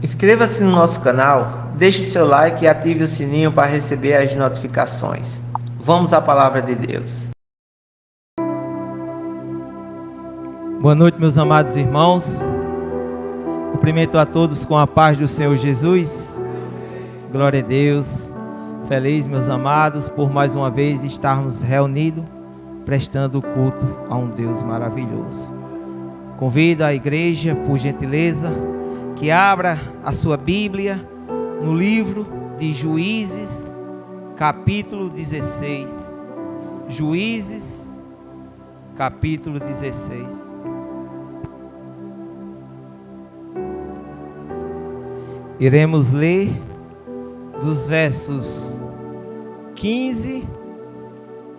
Inscreva-se no nosso canal, deixe seu like e ative o sininho para receber as notificações. Vamos à palavra de Deus. Boa noite, meus amados irmãos. Cumprimento a todos com a paz do Senhor Jesus. Glória a Deus. Feliz, meus amados, por mais uma vez estarmos reunidos, prestando culto a um Deus maravilhoso. Convido a igreja, por gentileza, que abra a sua Bíblia no livro de Juízes, capítulo 16. Juízes, capítulo 16. Iremos ler dos versos 15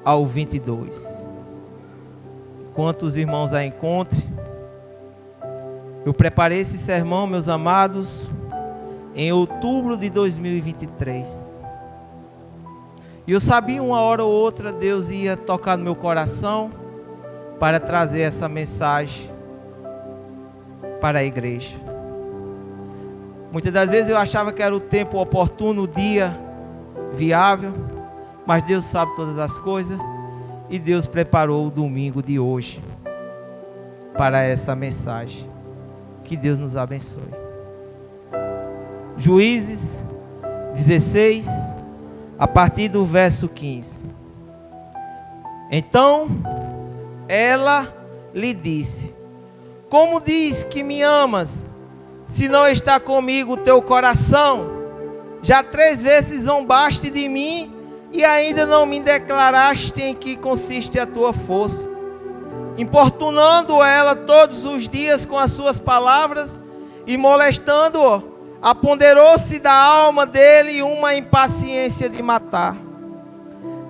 ao 22. Enquanto os irmãos a encontrem, eu preparei esse sermão, meus amados, em outubro de 2023. E eu sabia, uma hora ou outra, Deus ia tocar no meu coração para trazer essa mensagem para a igreja. Muitas das vezes eu achava que era o tempo oportuno, o dia viável, mas Deus sabe todas as coisas e Deus preparou o domingo de hoje para essa mensagem. Que Deus nos abençoe. Juízes 16, a partir do verso 15. Então ela lhe disse: como diz que me amas, se não está comigo o teu coração? Já 3 vezes zombaste de mim e ainda não me declaraste em que consiste a tua força. Importunando ela todos os dias com as suas palavras e molestando-o, apoderou-se da alma dele uma impaciência de matar.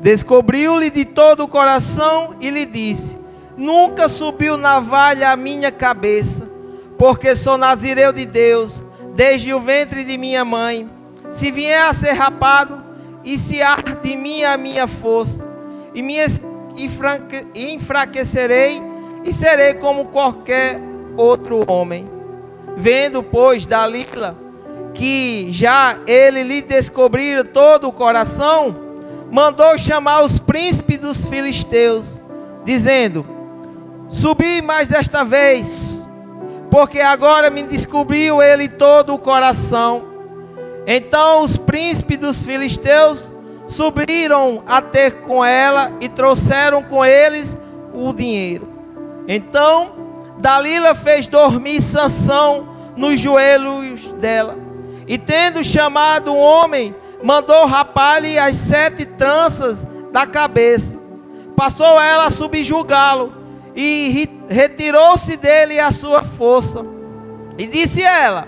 Descobriu-lhe de todo o coração e lhe disse: nunca subiu navalha à minha cabeça, porque sou nazireu de Deus, desde o ventre de minha mãe. Se vier a ser rapado, e se há de mim a minha força, e enfraquecerei, e serei como qualquer outro homem. Vendo, pois, Dalila, que já ele lhe descobrira todo o coração, mandou chamar os príncipes dos filisteus, dizendo: subi mais desta vez, porque agora me descobriu ele todo o coração. Então os príncipes dos filisteus subiram a ter com ela e trouxeram com eles o dinheiro. Então Dalila fez dormir Sansão nos joelhos dela, e tendo chamado um homem, mandou rapar-lhe as 7 tranças da cabeça. Passou ela a subjugá-lo e retirou-se dele a sua força. E disse ela: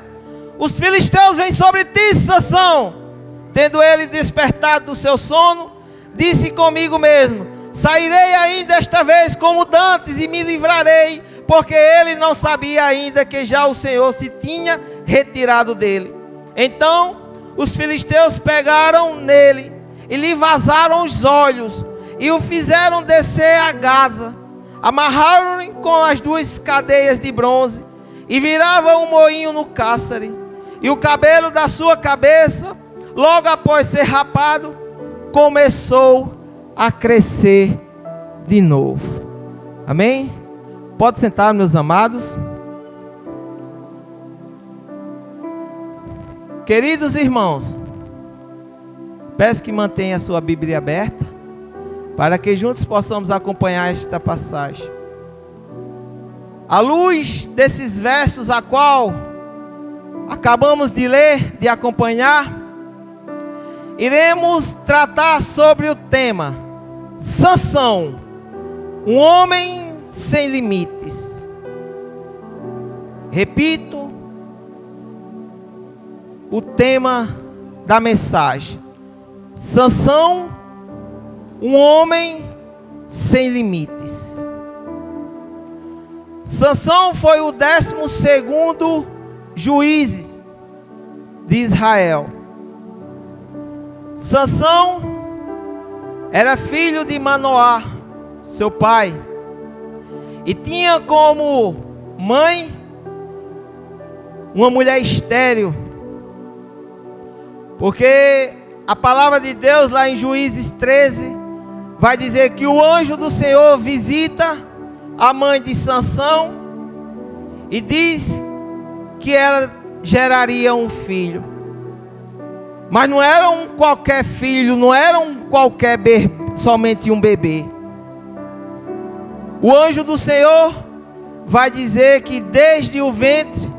os filisteus vêm sobre ti, Sansão. Tendo ele despertado do seu sono, disse comigo mesmo: sairei ainda esta vez como dantes e me livrarei, porque ele não sabia ainda que já o Senhor se tinha retirado dele. Então os filisteus pegaram nele e lhe vazaram os olhos e o fizeram descer a Gaza. Amarraram-no com as 2 cadeias de bronze e viravam um moinho no cárcere. E o cabelo da sua cabeça, logo após ser rapado, começou a crescer de novo. Amém? Pode sentar, meus amados. Queridos irmãos, peço que mantenha a sua Bíblia aberta, para que juntos possamos acompanhar esta passagem. À luz desses versos a qual acabamos de ler, de acompanhar, iremos tratar sobre o tema Sansão, um homem sem limites. Repito, o tema da mensagem: Sansão, um homem sem limites. Sansão foi o 12º juiz de Israel. Sansão era filho de Manoá, seu pai, e tinha como mãe uma mulher estéril Porque a palavra de Deus lá em Juízes 13 vai dizer que o anjo do Senhor visita a mãe de Sansão e diz que ela geraria um filho. Mas não era um qualquer filho, não era um qualquer somente um bebê. O anjo do Senhor vai dizer que desde o ventre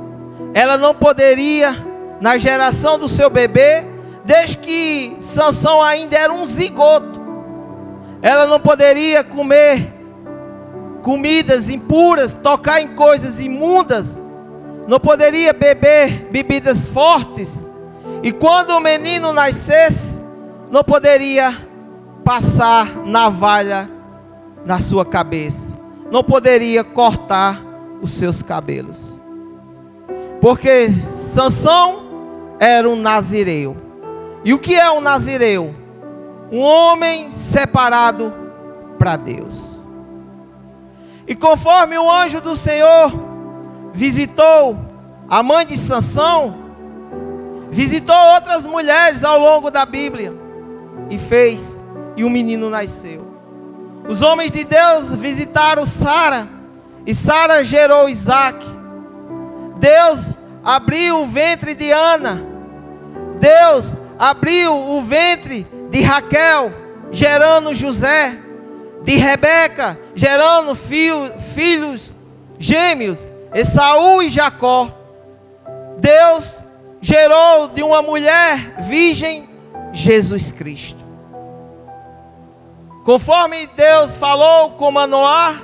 ela não poderia, na geração do seu bebê, desde que Sansão ainda era um zigoto, ela não poderia comer comidas impuras, tocar em coisas imundas, não poderia beber bebidas fortes, e quando o menino nascesse, não poderia passar navalha na sua cabeça, não poderia cortar os seus cabelos, porque Sansão era um nazireu. E o que é um nazireu? Um homem separado para Deus. E conforme o anjo do Senhor visitou a mãe de Sansão, visitou outras mulheres ao longo da Bíblia, e o menino nasceu. Os homens de Deus visitaram Sara, e Sara gerou Isaac. Deus abriu o ventre de Ana, Deus abriu o ventre de Raquel, gerando José, de Rebeca, gerando filhos gêmeos, Esaú e Jacó. Deus gerou de uma mulher virgem Jesus Cristo. Conforme Deus falou com Manoá,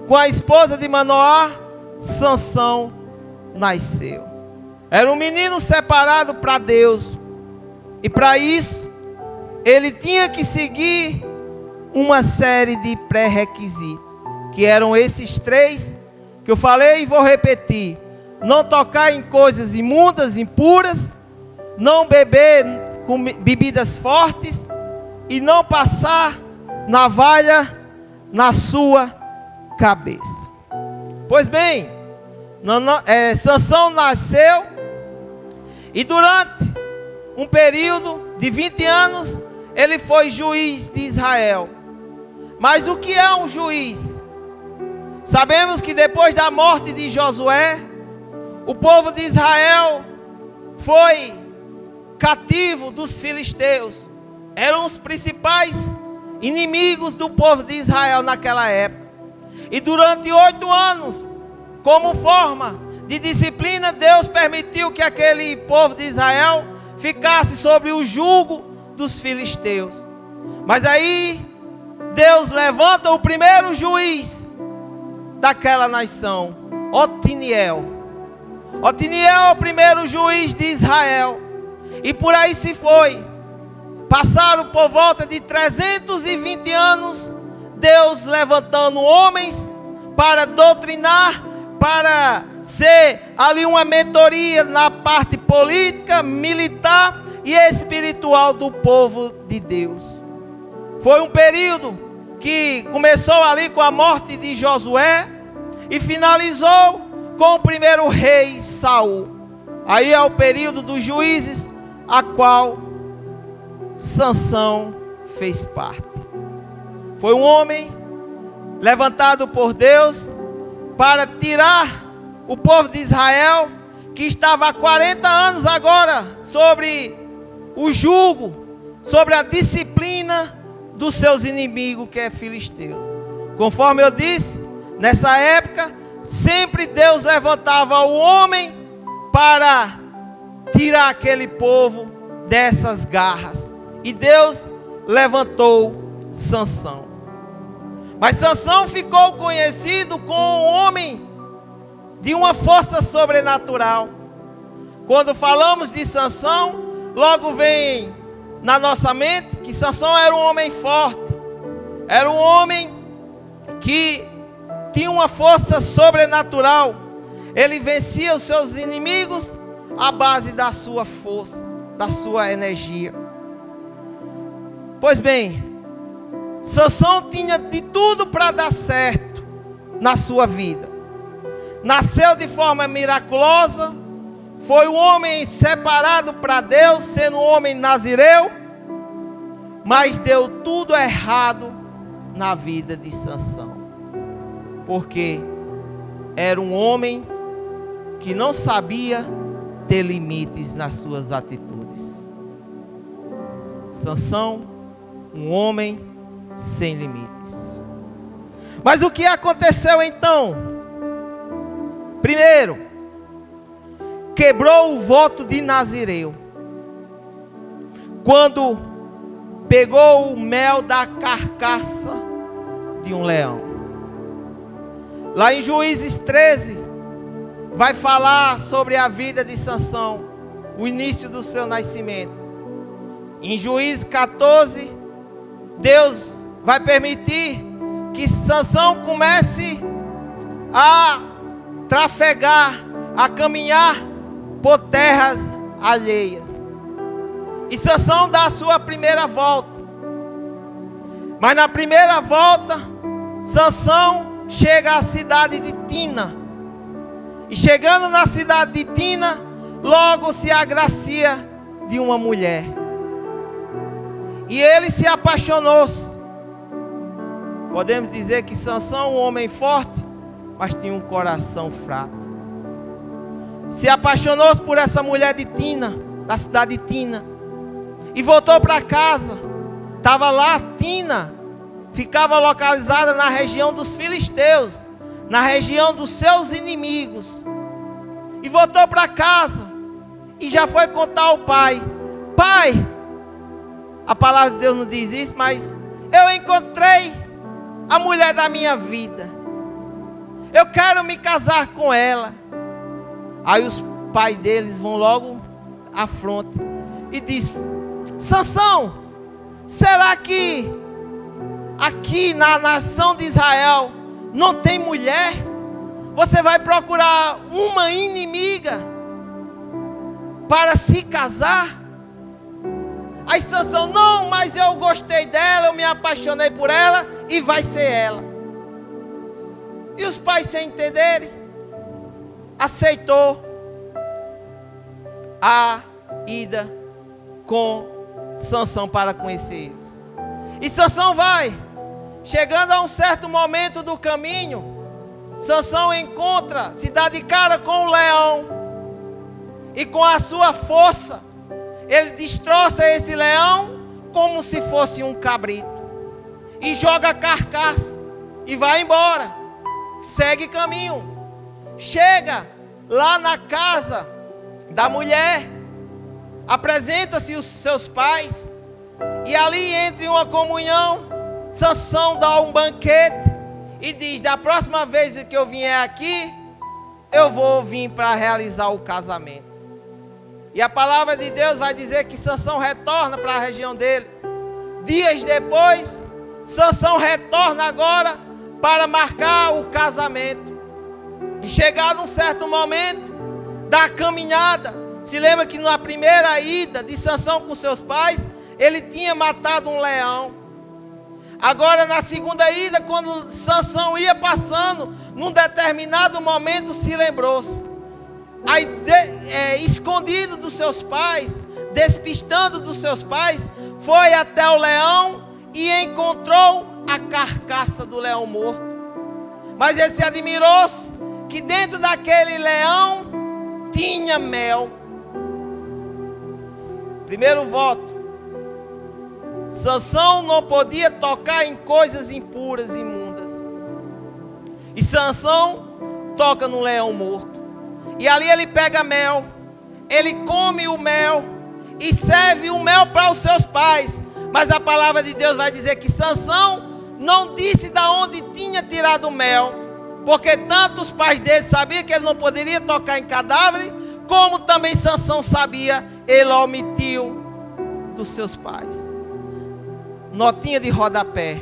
com a esposa de Manoá, Sansão nasceu. Era um menino separado para Deus. E para isso, ele tinha que seguir uma série de pré-requisitos, que eram esses 3 que eu falei e vou repetir: não tocar em coisas imundas, impuras, não beber com bebidas fortes e não passar navalha na sua cabeça. Pois bem, Sansão nasceu e durante um período de 20 anos ele foi juiz de Israel. Mas o que é um juiz? Sabemos que depois da morte de Josué, o povo de Israel foi cativo dos filisteus. Eram os principais inimigos do povo de Israel naquela época. E durante 8 anos, como forma de disciplina, Deus permitiu que aquele povo de Israel ficasse sob o jugo dos filisteus. Mas aí Deus levanta o primeiro juiz daquela nação, Otiniel. Otiniel é o primeiro juiz de Israel. E por aí se foi. Passaram por volta de 320 anos, Deus levantando homens para doutrinar, para ser ali uma mentoria na parte política, militar e espiritual do povo de Deus. Foi um período que começou ali com a morte de Josué e finalizou com o primeiro rei Saul. Aí é o período dos juízes, a qual Sansão fez parte. Foi um homem levantado por Deus para tirar o povo de Israel, que estava há 40 anos agora sobre o jugo, sobre a disciplina dos seus inimigos, que é filisteus. Conforme eu disse, nessa época sempre Deus levantava o homem para tirar aquele povo dessas garras. E Deus levantou Sansão. Mas Sansão ficou conhecido como um homem de uma força sobrenatural. Quando falamos de Sansão, logo vem na nossa mente que Sansão era um homem forte. Era um homem que tinha uma força sobrenatural. Ele vencia os seus inimigos à base da sua força, da sua energia. Pois bem, Sansão tinha de tudo para dar certo na sua vida. Nasceu de forma miraculosa, foi um homem separado para Deus, sendo um homem nazireu, mas deu tudo errado na vida de Sansão, porque era um homem que não sabia ter limites nas suas atitudes. Sansão, um homem sem limites. Mas o que aconteceu então? Primeiro, quebrou o voto de Nazireu, quando pegou o mel da carcaça de um leão. Lá em Juízes 13, vai falar sobre a vida de Sansão, o início do seu nascimento. Em Juízes 14, Deus vai permitir que Sansão comece a trafegar, a caminhar por terras alheias. E Sansão dá a sua primeira volta. Mas na primeira volta, Sansão chega à cidade de Tina. E chegando na cidade de Tina, logo se agracia de uma mulher. E ele se apaixonou-se. Podemos dizer que Sansão, um homem forte, mas tinha um coração fraco. Se apaixonou-se por essa mulher de Tina, da cidade de Tina. E voltou para casa. Estava lá, Tina ficava localizada na região dos filisteus, na região dos seus inimigos. E voltou para casa e já foi contar ao pai: pai, a palavra de Deus não diz isso, mas eu encontrei a mulher da minha vida, eu quero me casar com ela. Aí os pais deles vão logo à fronte e diz: Sansão, será que aqui na nação de Israel não tem mulher? Você vai procurar uma inimiga para se casar? Aí Sansão: não, mas eu gostei dela, eu me apaixonei por ela e vai ser ela. E os pais, sem entenderem, aceitou a ida com Sansão para conhecer eles. E Sansão vai. Chegando a um certo momento do caminho, Sansão se dá de cara com o leão. E com a sua força, ele destroça esse leão como se fosse um cabrito. E joga a carcaça e vai embora. Segue caminho. Chega lá na casa da mulher. Apresenta-se os seus pais. E ali, entre uma comunhão, Sansão dá um banquete e diz: da próxima vez que eu vier aqui, eu vou vir para realizar o casamento. E a palavra de Deus vai dizer que Sansão retorna para a região dele. Dias depois, Sansão retorna agora para marcar o casamento. E chegado um certo momento da caminhada, se lembra que na primeira ida de Sansão com seus pais, ele tinha matado um leão. Agora na segunda ida, quando Sansão ia passando, num determinado momento se lembrou-se. Aí escondido dos seus pais, despistando dos seus pais, foi até o leão e encontrou a carcaça do leão morto. Mas ele se admirou-se que dentro daquele leão tinha mel. Primeiro voto: Sansão não podia tocar em coisas impuras, imundas. E Sansão toca no leão morto. E ali ele pega mel, ele come o mel e serve o mel para os seus pais. Mas a palavra de Deus vai dizer que Sansão não disse de onde tinha tirado o mel, porque tanto os pais dele sabiam que ele não poderia tocar em cadáver, como também Sansão sabia, ele omitiu dos seus pais. Notinha de rodapé: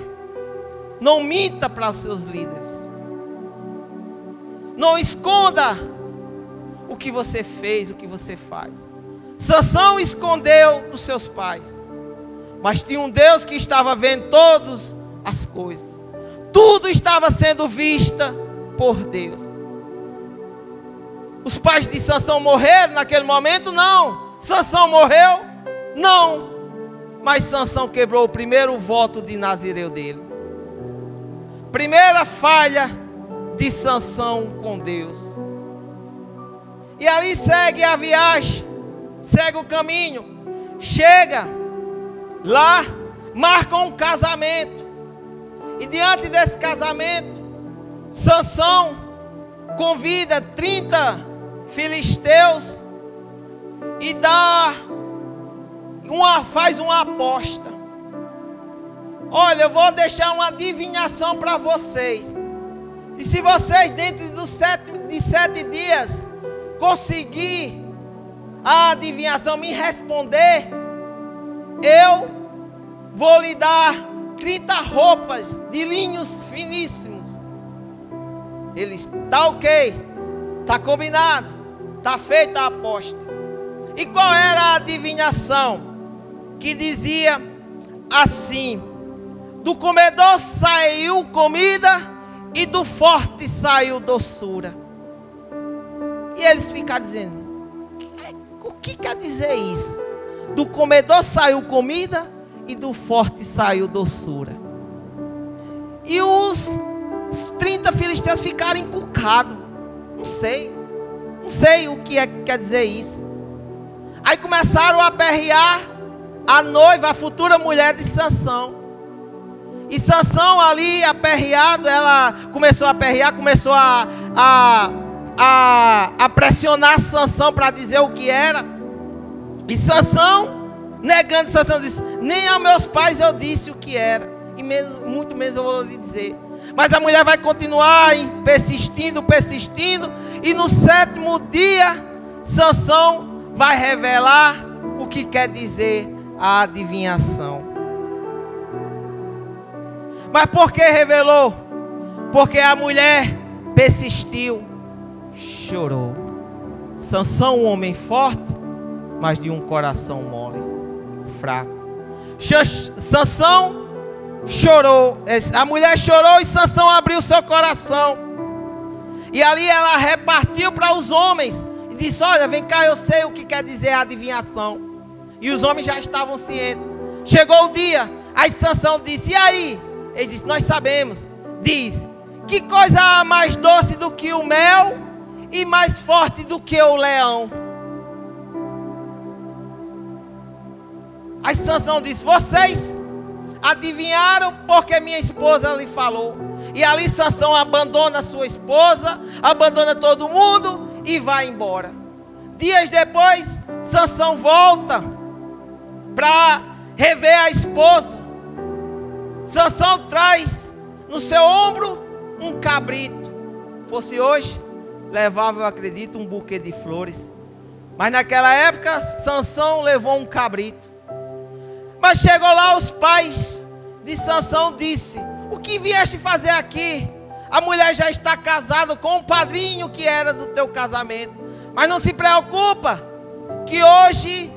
não minta para os seus líderes, não esconda o que você fez, o que você faz. Sansão escondeu dos seus pais, mas tinha um Deus que estava vendo todas as coisas. Tudo estava sendo vista por Deus. Os pais de Sansão morreram naquele momento? Não. Sansão morreu? Não. Mas Sansão quebrou o primeiro voto de Nazireu dele. Primeira falha de Sansão com Deus. E ali segue a viagem, segue o caminho, chega lá, marca um casamento. E diante desse casamento, Sansão convida 30 filisteus e faz uma aposta. Olha, eu vou deixar uma adivinhação para vocês. E se vocês dentro de 7 dias conseguir a adivinhação, me responder, eu vou lhe dar 30 roupas de linhos finíssimos. Eles, tá ok, tá combinado, tá feita a aposta. E qual era a adivinhação? Que dizia assim: do comedor saiu comida e do forte saiu doçura. E eles ficaram dizendo: o que quer dizer isso? Do comedor saiu comida e do forte saiu doçura. E os 30 filisteus ficaram encucados. Não sei o que quer dizer isso. Aí começaram a aperrear a noiva, a futura mulher de Sansão. E Sansão ali aperreado, ela começou a aperrear, começou a pressionar Sansão para dizer o que era. E Sansão, negando, Sansão disse: nem aos meus pais eu disse o que era, e muito menos eu vou lhe dizer. Mas a mulher vai continuar persistindo, e no 7º dia, Sansão vai revelar o que quer dizer a adivinhação. Mas por que revelou? Porque a mulher persistiu, chorou. Sansão, um homem forte, mas de um coração mole, fraco. Sansão chorou. A mulher chorou e Sansão abriu seu coração. E ali ela repartiu para os homens e disse: olha, vem cá, eu sei o que quer dizer a adivinhação. E os homens já estavam cientes. Chegou o dia, aí Sansão disse: e aí? Ele disse: nós sabemos. Diz: que coisa há mais doce do que o mel e mais forte do que o leão? Aí Sansão disse: vocês adivinharam porque minha esposa lhe falou. E ali Sansão abandona sua esposa, abandona todo mundo e vai embora. Dias depois, Sansão volta para rever a esposa. Sansão traz no seu ombro um cabrito. Fosse hoje, levava, eu acredito, um buquê de flores. Mas naquela época, Sansão levou um cabrito. Mas chegou lá os pais de Sansão, disse: o que vieste fazer aqui? A mulher já está casada com o padrinho que era do teu casamento. Mas não se preocupa, que hoje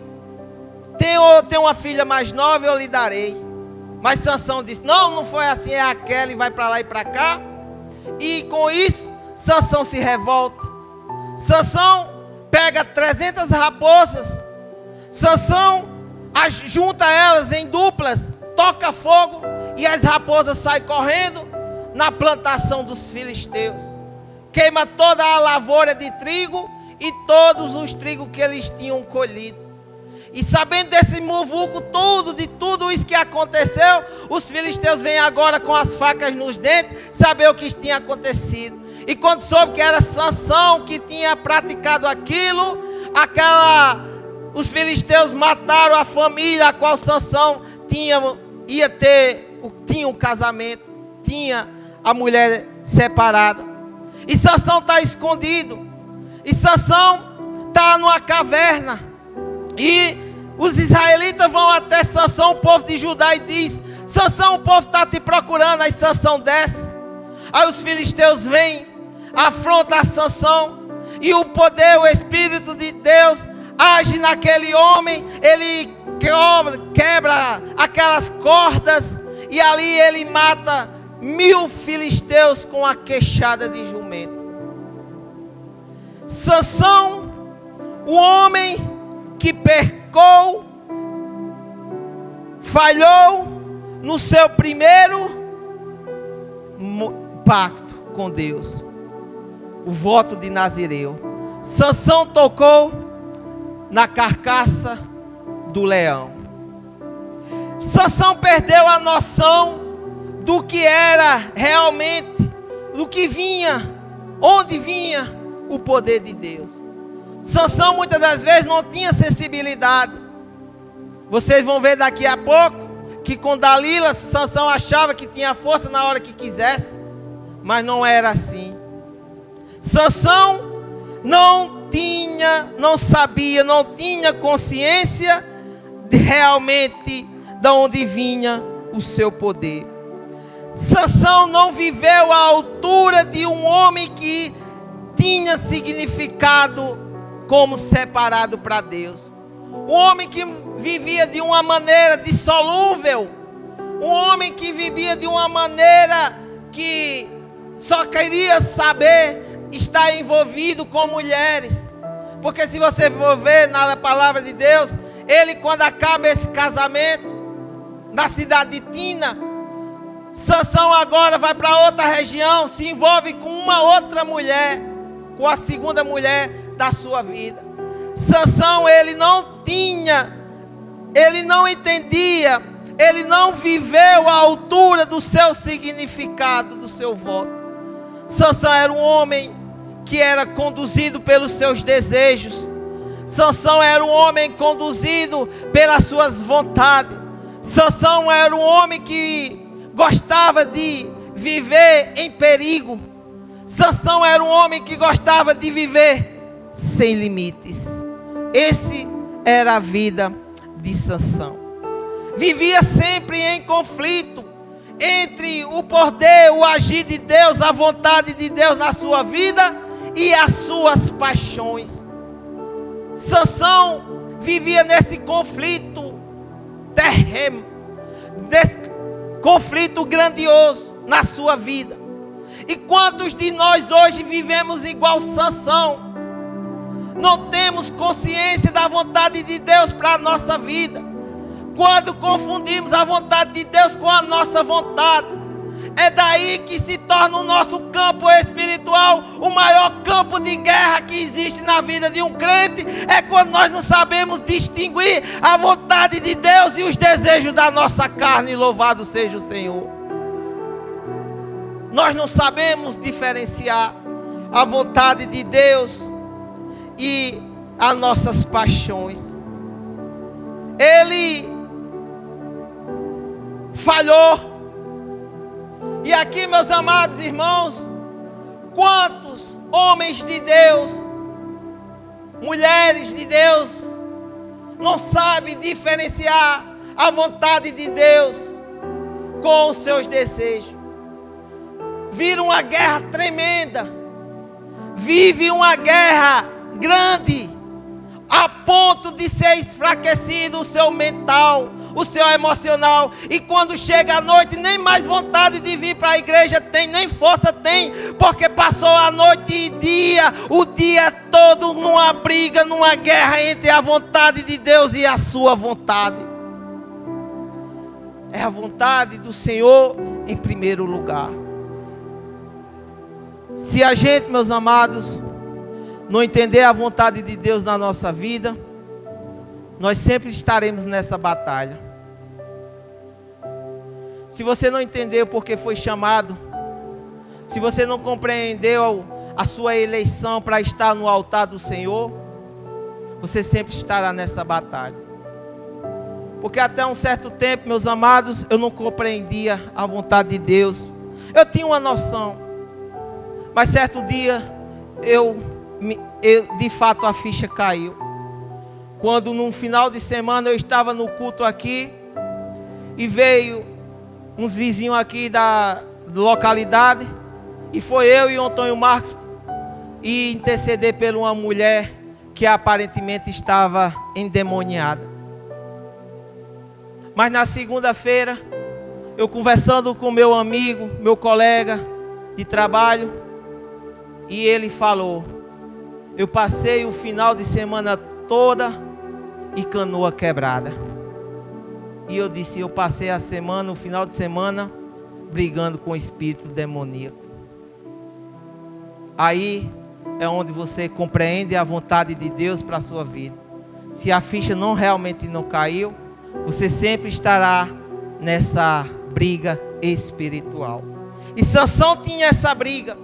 tem uma filha mais nova, eu lhe darei. Mas Sansão disse: não foi assim, é aquela, e vai para lá e para cá. E com isso, Sansão se revolta. Sansão pega 300 raposas. Sansão junta elas em duplas, toca fogo, e as raposas saem correndo na plantação dos filisteus. Queima toda a lavoura de trigo e todos os trigos que eles tinham colhido. E sabendo desse muvuco de tudo isso que aconteceu, os filisteus vêm agora com as facas nos dentes, saber o que tinha acontecido. E quando soube que era Sansão que tinha praticado aquilo, os filisteus mataram a família a qual Sansão tinha um casamento, tinha a mulher separada. E Sansão está escondido. E Sansão está numa caverna. E os israelitas vão até Sansão, o povo de Judá, e diz: Sansão, o povo está te procurando. Aí Sansão desce. Aí os filisteus vêm, afrontam Sansão. E o poder, o Espírito de Deus age naquele homem. Ele quebra aquelas cordas. E ali ele mata 1000 filisteus com a queixada de jumento. Sansão, o homem que pecou, falhou no seu primeiro pacto com Deus, o voto de Nazireu. Sansão tocou na carcaça do leão. Sansão perdeu a noção do que era realmente, do que vinha, onde vinha o poder de Deus. Sansão muitas das vezes não tinha sensibilidade. Vocês vão ver daqui a pouco que com Dalila, Sansão achava que tinha força na hora que quisesse, mas não era assim. Sansão não sabia, não tinha consciência de realmente de onde vinha o seu poder. Sansão não viveu à altura de um homem que tinha significado como separado para Deus. Um homem que vivia de uma maneira dissolúvel. Um homem que vivia de uma maneira que só queria saber estar envolvido com mulheres. Porque se você for ver na palavra de Deus, ele, quando acaba esse casamento na cidade de Tina, Sansão agora vai para outra região, se envolve com uma outra mulher, com a segunda mulher da sua vida. Sansão, ele não entendia, ele não viveu à altura do seu significado, do seu voto. Sansão era um homem que era conduzido pelos seus desejos. Sansão era um homem conduzido pelas suas vontades. Sansão era um homem que gostava de viver em perigo. Sansão era um homem que gostava de viver sem limites. Esse era a vida de Sansão. Vivia sempre em conflito entre o poder, o agir de Deus, a vontade de Deus na sua vida e as suas paixões. Sansão vivia nesse conflito terreno, nesse conflito grandioso na sua vida. E quantos de nós hoje vivemos igual Sansão? Não temos consciência da vontade de Deus para a nossa vida. Quando confundimos a vontade de Deus com a nossa vontade, é daí que se torna o nosso campo espiritual o maior campo de guerra que existe na vida de um crente. É quando nós não sabemos distinguir a vontade de Deus e os desejos da nossa carne. Louvado seja o Senhor. Nós não sabemos diferenciar a vontade de Deus e as nossas paixões. Ele falhou. E aqui, meus amados irmãos, quantos homens de Deus, mulheres de Deus, não sabem diferenciar a vontade de Deus com os seus desejos? Viram uma guerra tremenda, vive uma guerra grande, a ponto de ser enfraquecido o seu mental, o seu emocional. E quando chega a noite, nem mais vontade de vir para a igreja tem, nem força tem, porque passou a noite e dia, o dia todo numa briga, numa guerra entre a vontade de Deus e a sua vontade. É a vontade do Senhor em primeiro lugar. Se a gente, meus amados, não entender a vontade de Deus na nossa vida, nós sempre estaremos nessa batalha. Se você não entendeu porque foi chamado, se você não compreendeu a sua eleição para estar no altar do Senhor, você sempre estará nessa batalha. Porque até um certo tempo, meus amados, eu não compreendia a vontade de Deus. Eu tinha uma noção, mas certo dia de fato a ficha caiu. Quando no final de semana eu estava no culto aqui e veio uns vizinhos aqui da localidade, e foi eu e o Antônio Marcos e interceder por uma mulher que aparentemente estava endemoniada. Mas na segunda-feira, eu conversando com meu amigo, meu colega de trabalho, e ele falou: eu passei o final de semana toda e canoa quebrada. E eu disse, eu passei a semana, o final de semana, brigando com o espírito demoníaco. Aí é onde você compreende a vontade de Deus para a sua vida. Se a ficha realmente não caiu, você sempre estará nessa briga espiritual. E Sansão tinha essa briga,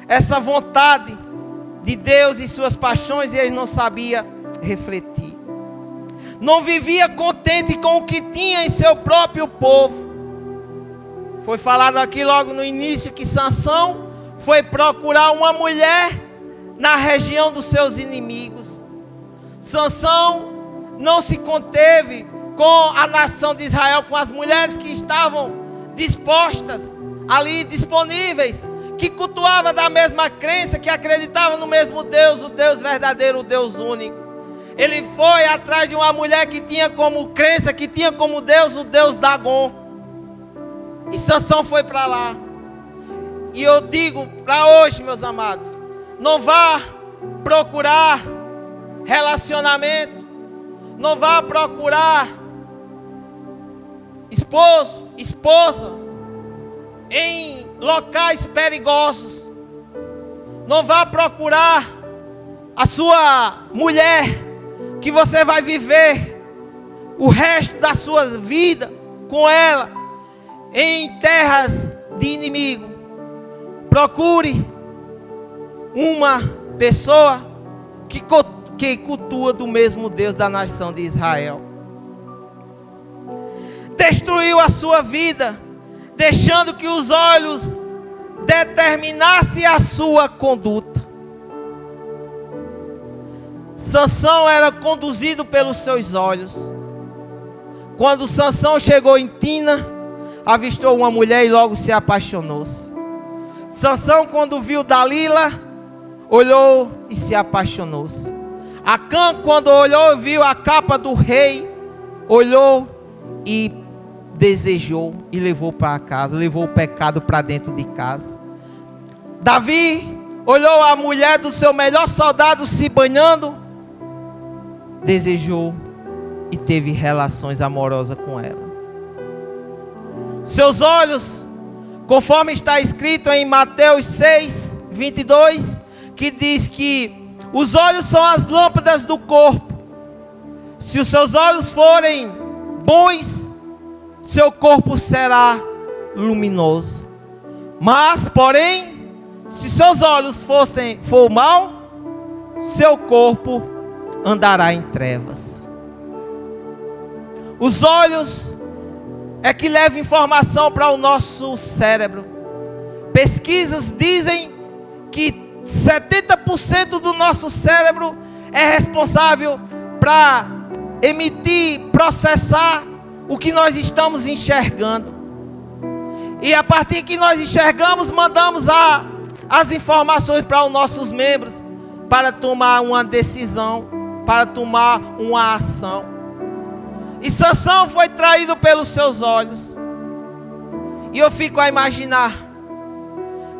essa vontade de Deus e suas paixões, e ele não sabia refletir. Não vivia contente com o que tinha em seu próprio povo. Foi falado aqui logo no início que Sansão foi procurar uma mulher na região dos seus inimigos. Sansão não se conteve com a nação de Israel, com as mulheres que estavam dispostas ali, disponíveis, que cultuavam da mesma crença, que acreditavam no mesmo Deus, o Deus verdadeiro, o Deus único. Ele foi atrás de uma mulher que tinha como crença, que tinha como Deus o Deus Dagon. E Sansão foi para lá. E eu digo para hoje, meus amados, não vá procurar relacionamento, não vá procurar esposo, esposa em locais perigosos. Não vá procurar a sua mulher, que você vai viver o resto da sua vida com ela em terras de inimigo. Procure uma pessoa que cultua do mesmo Deus da nação de Israel. Destruiu a sua vida, deixando que os olhos determinassem a sua conduta. Sansão era conduzido pelos seus olhos. Quando Sansão chegou em Tina, avistou uma mulher e logo se apaixonou-se. Sansão, quando viu Dalila, olhou e se apaixonou-se. Acã, quando olhou e viu a capa do rei, olhou e desejou e levou para casa, levou o pecado para dentro de casa. Davi olhou a mulher do seu melhor soldado se banhando, desejou e teve relações amorosas com ela. Seus olhos, conforme está escrito em Mateus 6, 22, que diz que os olhos são as lâmpadas do corpo. Se os seus olhos forem bons, seu corpo será luminoso. Mas, porém, se seus olhos for mal, seu corpo andará em trevas. Os olhos é que levam informação para o nosso cérebro. Pesquisas dizem que 70% do nosso cérebro é responsável para emitir, processar o que nós estamos enxergando. E a partir que nós enxergamos, mandamos as informações para os nossos membros, para tomar uma decisão, para tomar uma ação. E Sansão foi traído pelos seus olhos. E eu fico a imaginar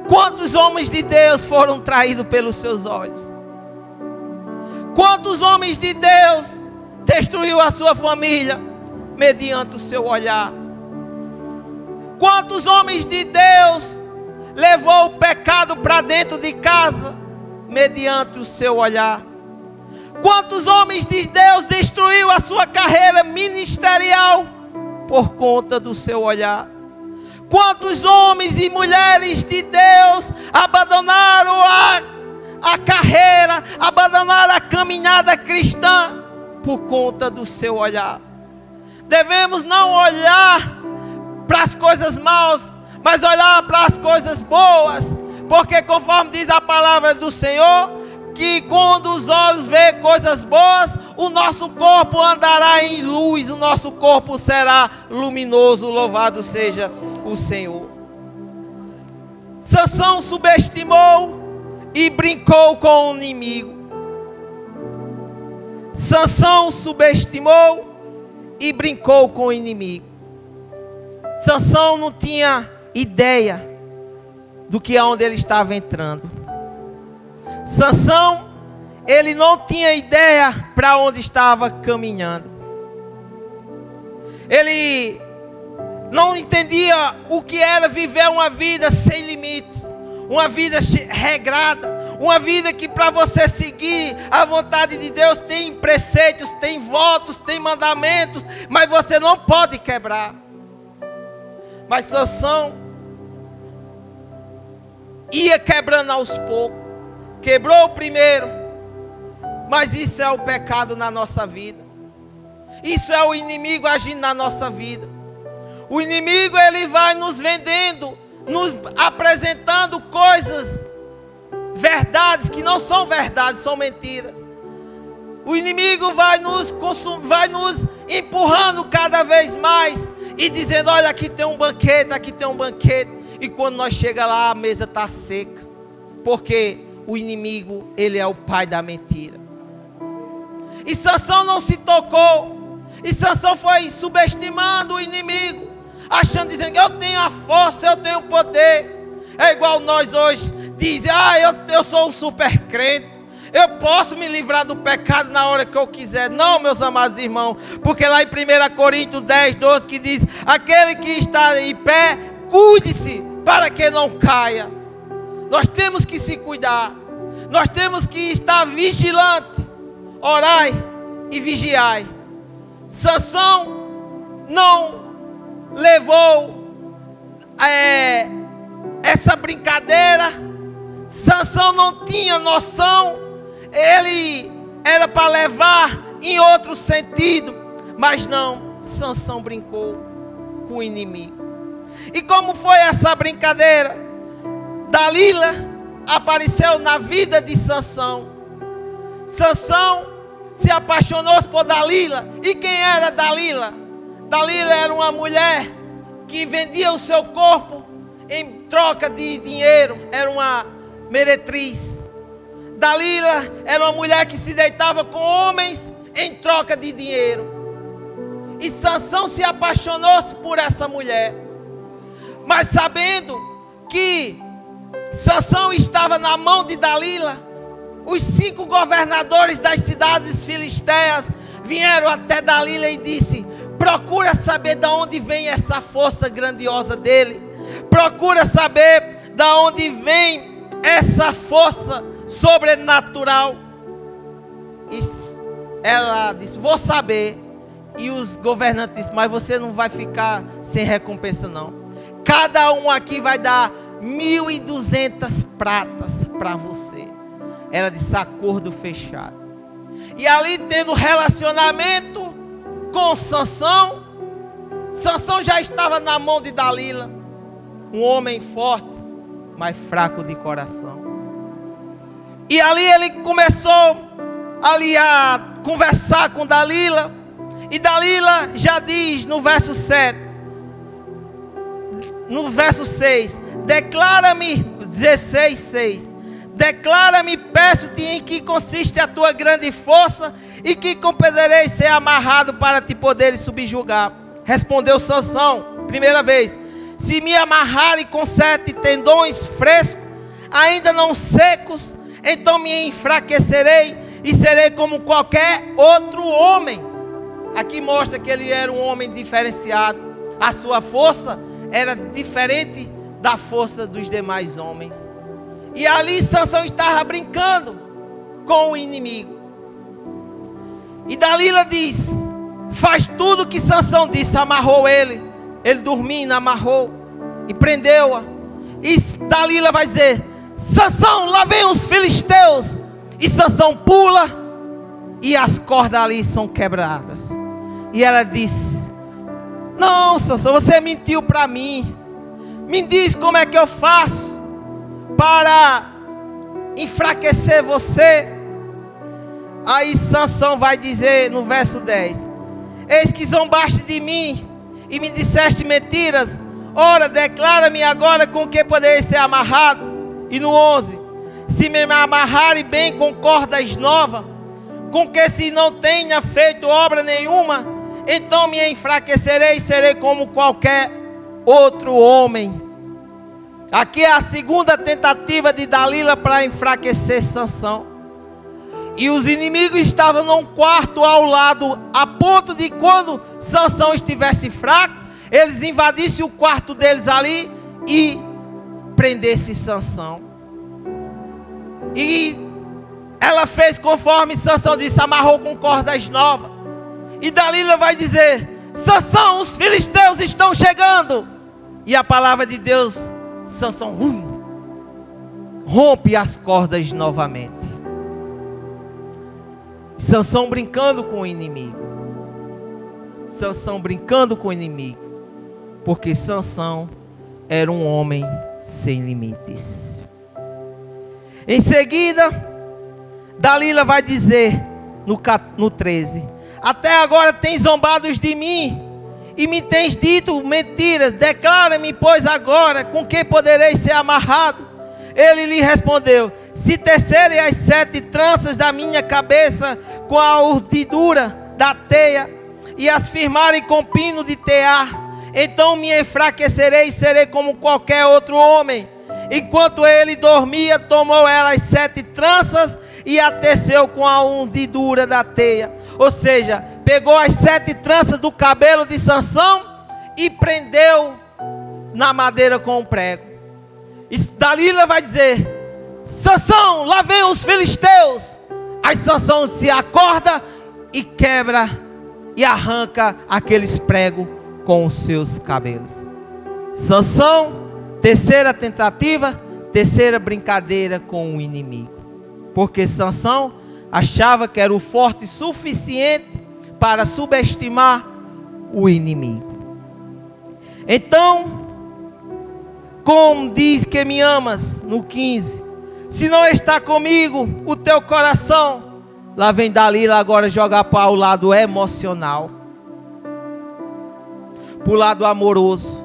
quantos homens de Deus foram traídos pelos seus olhos. Quantos homens de Deus destruiu a sua família mediante o seu olhar. Quantos homens de Deus levou o pecado para dentro de casa mediante o seu olhar. Quantos homens de Deus destruiu a sua carreira ministerial por conta do seu olhar. Quantos homens e mulheres de Deus abandonaram a carreira, abandonaram a caminhada cristã por conta do seu olhar. Devemos não olhar para as coisas maus, mas olhar para as coisas boas, porque conforme diz a palavra do Senhor, que quando os olhos veem coisas boas, o nosso corpo andará em luz, o nosso corpo será luminoso, louvado seja o Senhor. Sansão subestimou e brincou com o inimigo. Sansão subestimou e brincou com o inimigo. Sansão não tinha ideia do que aonde ele estava entrando. Sansão, ele não tinha ideia para onde estava caminhando. Ele não entendia o que era viver uma vida sem limites, uma vida regrada, uma vida que para você seguir a vontade de Deus tem preceitos, tem votos, tem mandamentos, mas você não pode quebrar. Mas Sansão ia quebrando aos poucos, quebrou o primeiro, mas isso é o pecado na nossa vida, isso é o inimigo agindo na nossa vida. O inimigo, ele vai nos vendendo, nos apresentando coisas, verdades que não são verdades, são mentiras. O inimigo vai nos empurrando cada vez mais e dizendo: olha, aqui tem um banquete, aqui tem um banquete. E quando nós chegamos lá, a mesa está seca, porque o inimigo, ele é o pai da mentira. E Sansão não se tocou, e Sansão foi subestimando o inimigo, achando, dizendo que eu tenho a força, eu tenho o poder. É igual nós hoje, dizem: eu sou um super crente, eu posso me livrar do pecado na hora que eu quiser. Não, meus amados irmãos, porque lá em 1 Coríntios 10, 12, que diz: aquele que está em pé, cuide-se para que não caia. Nós temos que se cuidar, nós temos que estar vigilante, orai e vigiai. Sansão não levou essa brincadeira. Sansão não tinha noção. Ele era para levar em outro sentido, mas não, Sansão brincou com o inimigo. E como foi essa brincadeira? Dalila apareceu na vida de Sansão. Sansão se apaixonou por Dalila. E quem era Dalila? Dalila era uma mulher que vendia o seu corpo em troca de dinheiro. Era uma meretriz. Dalila era uma mulher que se deitava com homens em troca de dinheiro. E Sansão se apaixonou por essa mulher. Mas sabendo que Sansão estava na mão de Dalila, os 5 governadores das cidades filisteias vieram até Dalila e disse: procura saber de onde vem essa força grandiosa dele. Procura saber de onde vem essa força sobrenatural. E ela disse: vou saber. E os governantes disseram: mas você não vai ficar sem recompensa não. Cada um aqui vai dar 1.200 pratas para você. Ela disse: acordo fechado. E ali, tendo relacionamento com Sansão, Sansão já estava na mão de Dalila, um homem forte, mas fraco de coração. E ali ele começou a conversar com Dalila. E Dalila já diz no verso 7, no verso 6, declara-me, 16, 6, declara-me, peço-te, em que consiste a tua grande força, e que poderei ser amarrado para te poderes subjugar. Respondeu Sansão, primeira vez: se me amarrarem com 7 tendões frescos, ainda não secos, então me enfraquecerei e serei como qualquer outro homem. Aqui mostra que ele era um homem diferenciado. A sua força era diferente da força dos demais homens. E ali Sansão estava brincando com o inimigo. E Dalila diz: faz tudo o que Sansão disse. Amarrou ele dormindo, amarrou e prendeu-a. E Dalila vai dizer: Sansão, lá vem os filisteus. E Sansão pula e as cordas ali são quebradas. E ela disse: não, Sansão, você mentiu para mim. Me diz como é que eu faço para enfraquecer você. Aí Sansão vai dizer no verso 10: eis que zombaste de mim e me disseste mentiras. Ora, declara-me agora com que poderei ser amarrado. E no 11: se me amarrarem bem com cordas novas, com que se não tenha feito obra nenhuma, então me enfraquecerei e serei como qualquer outro homem. Aqui é a segunda tentativa de Dalila para enfraquecer Sansão. E os inimigos estavam num quarto ao lado, a ponto de quando Sansão estivesse fraco, eles invadissem o quarto deles ali e prendessem Sansão. E ela fez conforme Sansão disse, amarrou com cordas novas. E Dalila vai dizer: Sansão, os filisteus estão chegando. E a palavra de Deus, Sansão rompe as cordas novamente. Sansão brincando com o inimigo. Sansão brincando com o inimigo. Porque Sansão era um homem sem limites. Em seguida, Dalila vai dizer no 13: até agora tens zombado de mim e me tens dito mentiras. Declara-me, pois, agora com que poderei ser amarrado. Ele lhe respondeu: se tecerem as 7 tranças da minha cabeça com a urdidura da teia e as firmarem com pino de tear, então me enfraquecerei e serei como qualquer outro homem. Enquanto ele dormia, tomou ela as 7 tranças e a teceu com a urdidura da teia. Ou seja, pegou as 7 tranças do cabelo de Sansão e prendeu na madeira com um prego. E Dalila vai dizer: Sansão, lá vem os filisteus. Aí Sansão se acorda e quebra e arranca aqueles pregos com os seus cabelos. Sansão, terceira tentativa, terceira brincadeira com o inimigo. Porque Sansão achava que era o forte suficiente para subestimar o inimigo. Então, como diz que me amas, no 15, se não está comigo o teu coração. Lá vem Dalila agora jogar para o lado emocional, para o lado amoroso.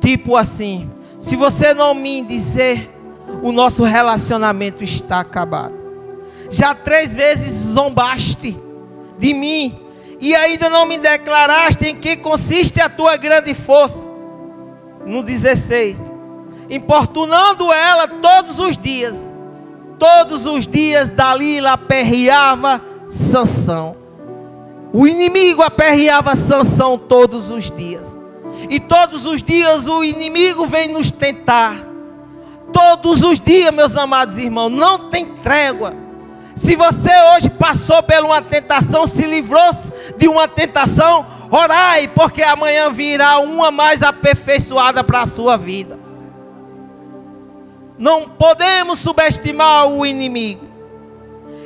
Tipo assim: se você não me dizer, o nosso relacionamento está acabado. Já 3 vezes zombaste de mim e ainda não me declaraste em que consiste a tua grande força. No 16, importunando ela todos os dias Dalila aperreava Sansão. O inimigo aperreava Sansão todos os dias. E todos os dias o inimigo vem nos tentar. Todos os dias, meus amados irmãos, não tem trégua. Se você hoje passou por uma tentação, se livrou de uma tentação, orai, porque amanhã virá uma mais aperfeiçoada para a sua vida. Não podemos subestimar o inimigo.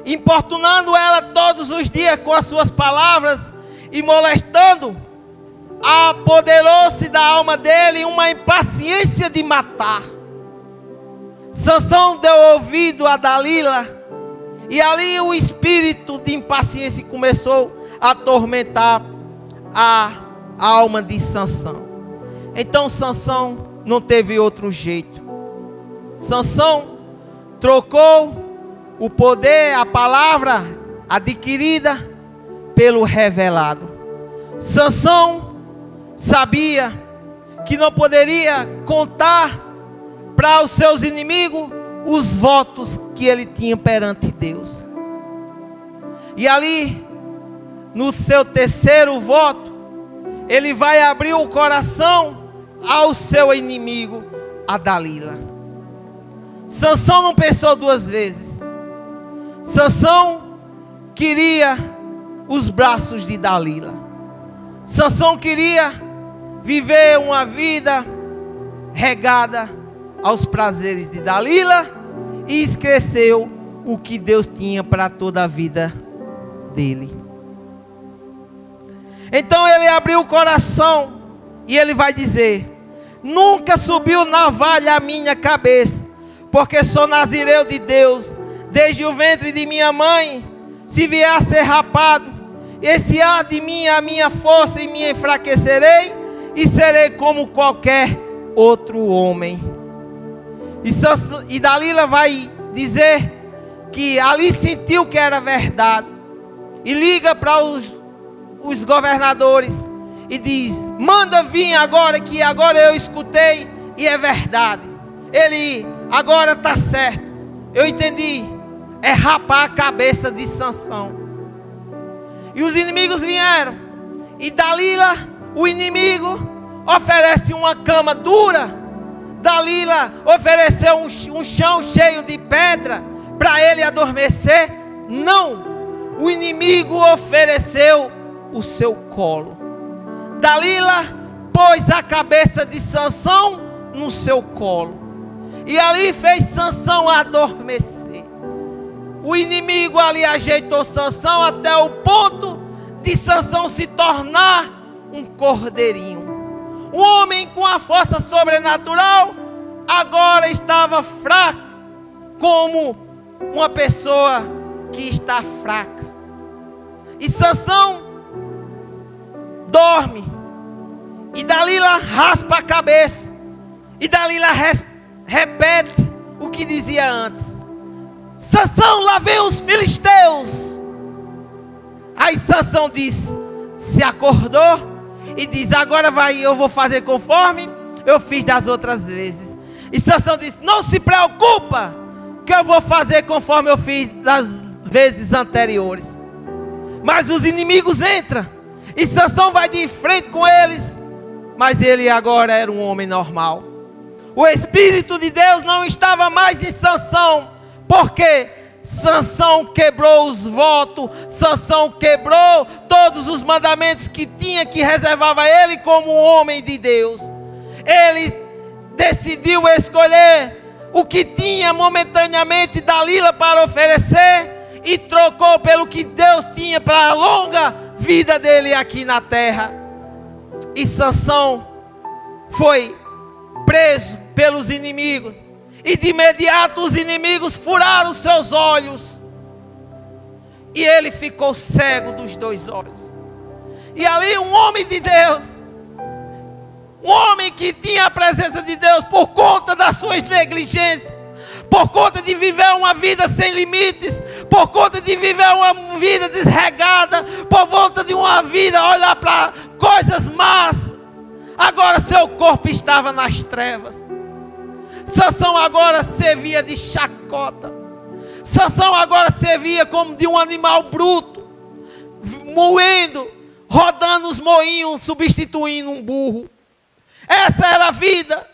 Importunando ela todos os dias com as suas palavras e molestando, apoderou-se da alma dele uma impaciência de matar. Sansão deu ouvido a Dalila e ali o espírito de impaciência começou a atormentar a alma de Sansão. Então Sansão não teve outro jeito. Sansão trocou o poder, a palavra adquirida pelo revelado. Sansão sabia que não poderia contar para os seus inimigos os votos que ele tinha perante Deus. E ali, no seu terceiro voto, ele vai abrir o coração ao seu inimigo, a Dalila. Sansão não pensou 2 vezes. Sansão queria os braços de Dalila. Sansão queria viver uma vida regada aos prazeres de Dalila e esqueceu o que Deus tinha para toda a vida dele. Então ele abriu o coração e ele vai dizer: nunca subiu navalha à minha cabeça, porque sou nazireu de Deus, desde o ventre de minha mãe. Se vier a ser rapado, esse há de mim a minha força e me enfraquecerei, e serei como qualquer outro homem. E Dalila vai dizer que ali sentiu que era verdade, e liga para os governadores e diz: manda vir agora, que agora eu escutei e é verdade. Ele agora está certo, eu entendi. é rapar a cabeça de Sansão. E os inimigos vieram. E Dalila, o inimigo, oferece uma cama dura. Dalila ofereceu um chão cheio de pedra para ele adormecer. Não, o inimigo ofereceu o seu colo. Dalila pôs a cabeça de Sansão no seu colo. E ali fez Sansão adormecer. O inimigo ali ajeitou Sansão até o ponto de Sansão se tornar um cordeirinho. Um homem com a força sobrenatural agora estava fraco, como uma pessoa que está fraca. E Sansão dorme. E Dalila raspa a cabeça. E Dalila repete o que dizia antes: Sansão, lá vem os filisteus. Aí Sansão se acordou e diz: agora eu vou fazer conforme eu fiz das outras vezes. E Sansão disse: não se preocupa, que eu vou fazer conforme eu fiz das vezes anteriores. Mas os inimigos entram e Sansão vai de frente com eles. Mas ele agora era um homem normal. O Espírito de Deus não estava mais em Sansão, porque Sansão quebrou os votos, Sansão quebrou todos os mandamentos que tinha, que reservava ele como um homem de Deus. Ele decidiu escolher o que tinha momentaneamente Dalila para oferecer e trocou pelo que Deus tinha para a longa vida dele aqui na terra. E Sansão foi preso pelos inimigos. E de imediato os inimigos furaram os seus olhos. E ele ficou cego dos dois olhos. E ali um homem de Deus, um homem que tinha a presença de Deus por conta das suas negligências, por conta de viver uma vida sem limites, por conta de viver uma vida desregada, por conta de uma vida olhar para coisas más, agora seu corpo estava nas trevas. Sansão agora servia de chacota. Sansão agora servia como de um animal bruto, moendo, rodando os moinhos, substituindo um burro. Essa era a vida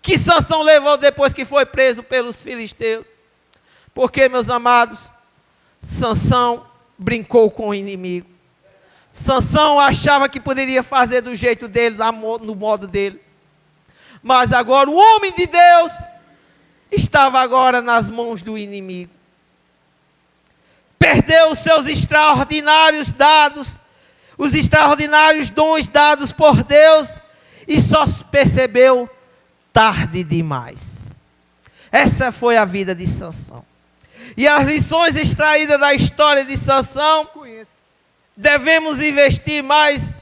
que Sansão levou depois que foi preso pelos filisteus. Porque, meus amados, Sansão brincou com o inimigo. Sansão achava que poderia fazer do jeito dele, no modo dele. Mas agora o homem de Deus estava agora nas mãos do inimigo. Perdeu os seus extraordinários dados, os extraordinários dons dados por Deus, e só percebeu tarde demais. Essa foi a vida de Sansão. E as lições extraídas da história de Sansão: devemos investir mais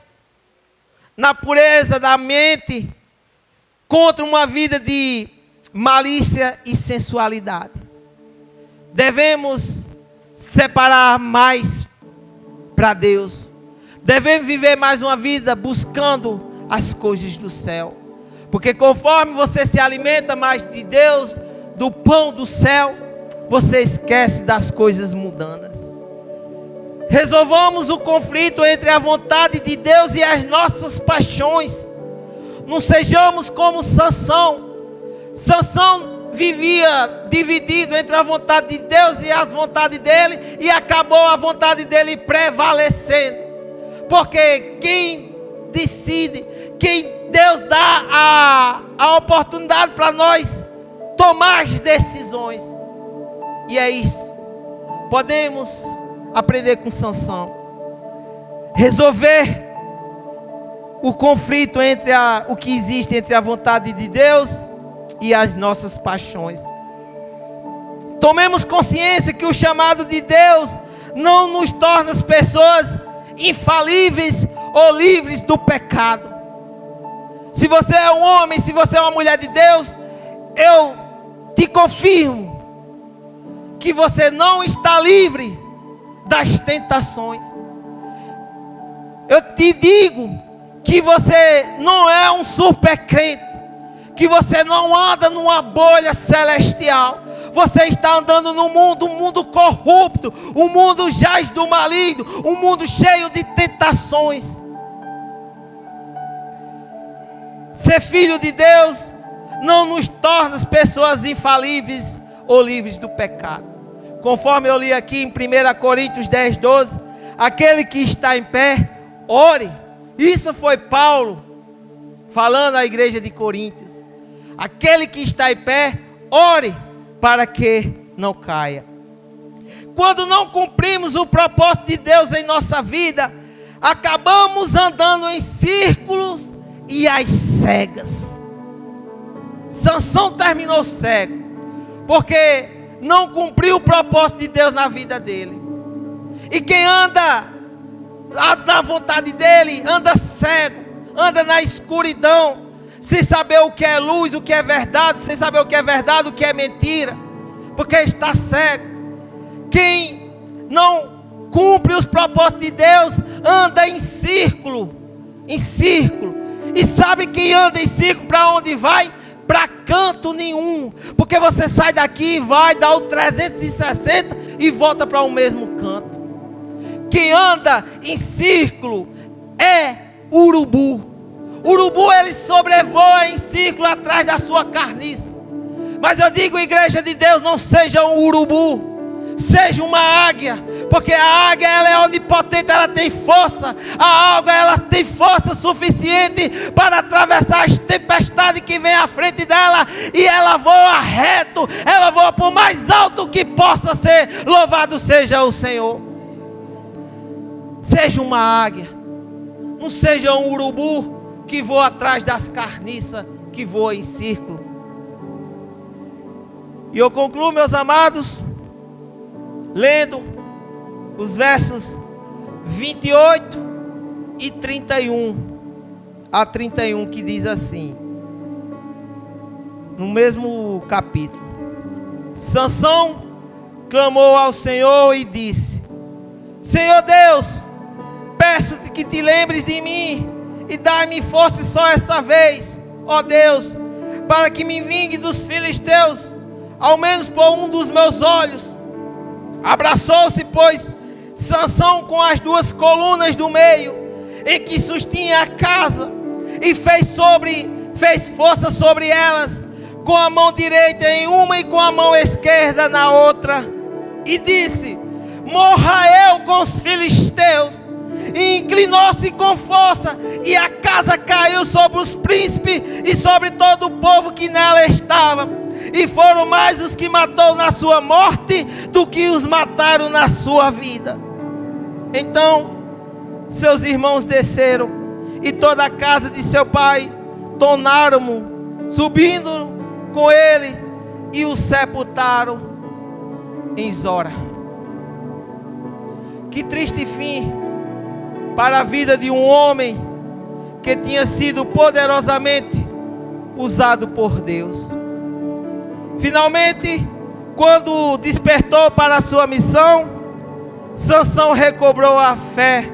na pureza da mente contra uma vida de malícia e sensualidade. Devemos separar mais para Deus. Devemos viver mais uma vida buscando as coisas do céu. Porque conforme você se alimenta mais de Deus, do pão do céu, você esquece das coisas mundanas. Resolvamos o conflito entre a vontade de Deus e as nossas paixões. Não sejamos como Sansão. Sansão vivia dividido entre a vontade de Deus e as vontades dele, e acabou a vontade dele prevalecendo. Porque quem decide, quem Deus dá a oportunidade para nós tomar as decisões. E é isso. Podemos aprender com Sansão. Resolver o conflito entre o que existe entre a vontade de Deus e as nossas paixões. Tomemos consciência que o chamado de Deus não nos torna as pessoas infalíveis ou livres do pecado. Se você é um homem, se você é uma mulher de Deus, eu te confirmo que você não está livre das tentações. Eu te digo que você não é um super crente, que você não anda numa bolha celestial, Você está andando no mundo, um mundo corrupto, um mundo jaz do maligno, um mundo cheio de tentações. Ser filho de Deus não nos torna pessoas infalíveis ou livres do pecado. Conforme eu li aqui em 1 Coríntios 10, 12, aquele que está em pé, ore. Isso foi Paulo falando à igreja de Coríntios. Aquele que está em pé, ore para que não caia. Quando não cumprimos o propósito de Deus em nossa vida, acabamos andando em círculos e às cegas. Sansão terminou cego, porque não cumpriu o propósito de Deus na vida dele. E quem anda na vontade dele, anda cego, anda na escuridão, sem saber o que é luz, o que é verdade, sem saber o que é verdade, o que é mentira, porque está cego. Quem não cumpre os propósitos de Deus, anda em círculo, e sabe quem anda em círculo para onde vai? Para canto nenhum, porque você sai daqui, vai dar o 360 e volta para o mesmo canto. Quem anda em círculo é urubu. Urubu, ele sobrevoa em círculo atrás da sua carniça. Mas eu digo, igreja de Deus, não seja um urubu, seja uma águia, porque a águia, ela é onipotente, ela tem força. A águia, ela tem força suficiente para atravessar as tempestades que vem à frente dela, e ela voa reto, ela voa por mais alto que possa ser. Louvado seja o Senhor. Seja uma águia, não seja um urubu que voa atrás das carniças, que voa em círculo. E eu concluo, meus amados, lendo os versos 28 e 31 a 31, que diz assim, no mesmo capítulo: Sansão clamou ao Senhor e disse: Senhor Deus, peço-te que te lembres de mim e dai-me força só esta vez, ó Deus, para que me vingue dos filisteus, ao menos por um dos meus olhos. Abraçou-se, pois, Sansão com as duas colunas do meio, em que sustinha a casa, e fez força sobre elas, com a mão direita em uma e com a mão esquerda na outra, e disse: morra eu com os filisteus. E inclinou-se com força, e a casa caiu sobre os príncipes e sobre todo o povo que nela estava. E foram mais os que matou na sua morte do que os mataram na sua vida. Então seus irmãos desceram, e toda a casa de seu pai tornaram-no, subindo com ele, e o sepultaram em Zora. Que triste fim para a vida de um homem que tinha sido poderosamente usado por Deus. Finalmente, quando despertou para a sua missão, Sansão recobrou a fé,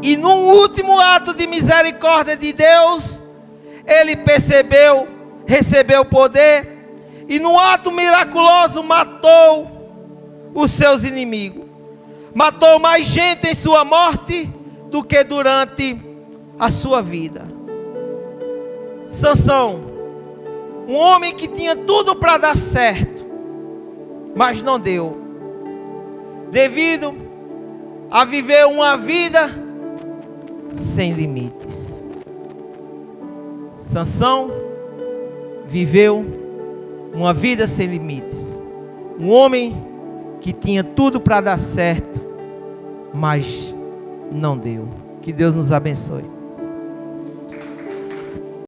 e num último ato de misericórdia de Deus, ele recebeu poder, e num ato miraculoso matou os seus inimigos. Matou mais gente em sua morte do que durante a sua vida. Sansão, um homem que tinha tudo para dar certo, mas não deu, devido a viver uma vida sem limites. Sansão viveu uma vida sem limites. Um homem que tinha tudo para dar certo, mas não deu. Que Deus nos abençoe.